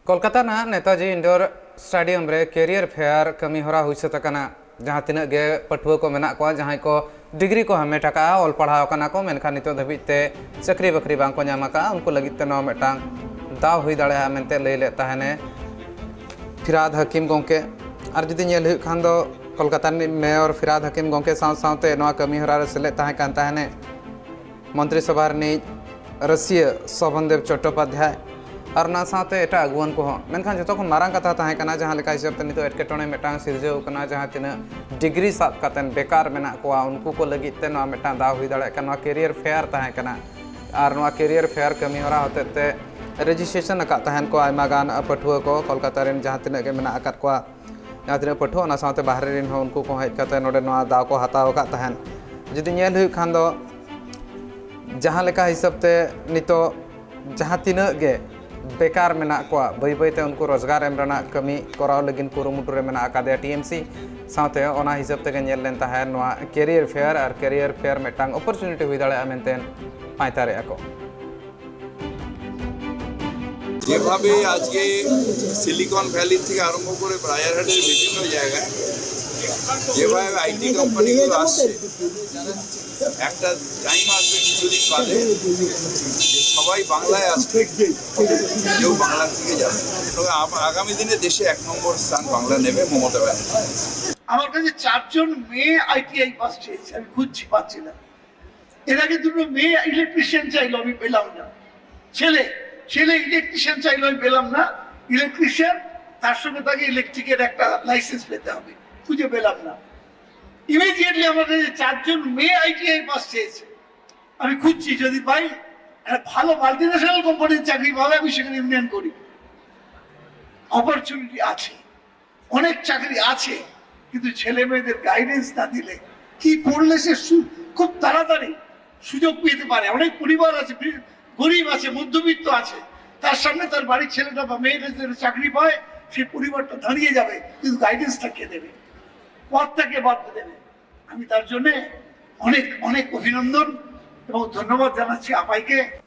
कोलकाता ना Netaji indoor stadium रे career fair कमी हरा हुई सतकना जहाँ तीन गे पठुआ को मेना को जहाँ को डिग्री को हमेट का ऑल पढ़ाव कना को मेनखान नितो धबिते चाकरी बाकरी बांग को नाम का उनको लगित ते नो मेटांग दाव हुई दाड़े मेनते लई ले ताहने फिराद हकीम गोंके और जुदी नेल हुई खान दो कोलकाता मेयर फिराद हकीम गोंके साथ साथते नवा कमी हरा रे सेले ताहे कान ताहने मंत्री सभा रनी रसिया शोभनदेव चट्टोपाध्याय और ना साथे एटा अगुवन को मेनखान जतो खन मारांग कथा ताहे कना जहाँ लेका हिसाब ते नितो एटकेटोणे मेटांग सिरजेव कना जहाँ तीन डिग्री साब कातेन बेकार मेना कोआ उनको को लगित ते नवा मेटांग दाव हुई दाड़े कना कैरियर फेयर ताहे कना और नवा कैरियर फेयर कमी हरा होते ते रजिस्ट्रेशन अका ताहन को आयमा गान पठुआ को कोलकाता रेन जहाँ तीन गे मेना अकात को जहाँ तीन पठुआ ना साथे बाहरे रेन हो उनको को हेज काते नोडे नवा दाव को हताव का ताहन जुदी नेल हुई खान दो जहाँ लेका हिसाब ते नितो जहाँ तीन गे बेकार मेना को बै बैते उनको रोजगार एम रना कमी कराव लगिन कुरुमुटुरे मेना अकादे टीएमसी साथे ओना हिसाब ते नेल लेन ताहे नवा कैरियर फेयर और कैरियर फेयर मेटांग अपॉर्चुनिटी हुई दाड़े मेनतेन पाइतारे आको যেভাবে আজকে সিলিকন ভ্যালি থেকে আরম্ভ করে ব্রায়ারহাটের বিভিন্ন জায়গায় যেভাবে আইটি কোম্পানিগুলো আসছে একটা টাইম আসবে কিছুদিন বাদে যে সবাই বাংলায় আসবে কেউ বাংলা থেকে যাবে তবে আগামী দিনে দেশে ১ নম্বর স্থান বাংলা নেবে মমতা ব্যানার্জি। আমার কাছে 4 জন মেয়ে আইটিআই পাস চেয়েছে, আমি খুঁজছি পাচ্ছি না। এর আগে দুটো মেয়ে ইলেকট্রিশিয়ান চাইলো, আমি পেলাম না। ছেলে ইলেকট্রিশিয়ান চাইলো, আমি পেলাম না। ইলেকট্রিশিয়ান তার সঙ্গে তাকে ইলেকট্রিকের একটা লাইসেন্স পেতে হবে, খুঁজে পেলাম না। ইমিডিয়েটলি আমাদের 4 জন মেয়ে আইটিআই পাস চেয়েছে, আমি খুঁজছি, যদি পাই ভালো মাল্টিন্যাশনাল কোম্পানির চাকরি পাবে আমি সেখানে ইউনিয়ন করি। অপরচুনিটি আছে, অনেক চাকরি আছে, কিন্তু ছেলে মেয়েদের গাইডেন্স না দিলে কি পড়লে সে খুব তাড়াতাড়ি সুযোগ পেতে পারে। অনেক পরিবার আছে, গরিব আছে, মধ্যবিত্ত আছে, তার সামনে তার বাড়ির ছেলেটা বা মেয়েটা যদি চাকরি পায় সেই পরিবারটা দাঁড়িয়ে যাবে, কিন্তু গাইডেন্সটা কে দেবে, পথটাকে বাদ দেবে। আমি তার জন্য অনেক অনেক অভিনন্দন এবং ধন্যবাদ জানাচ্ছি আপাইকে।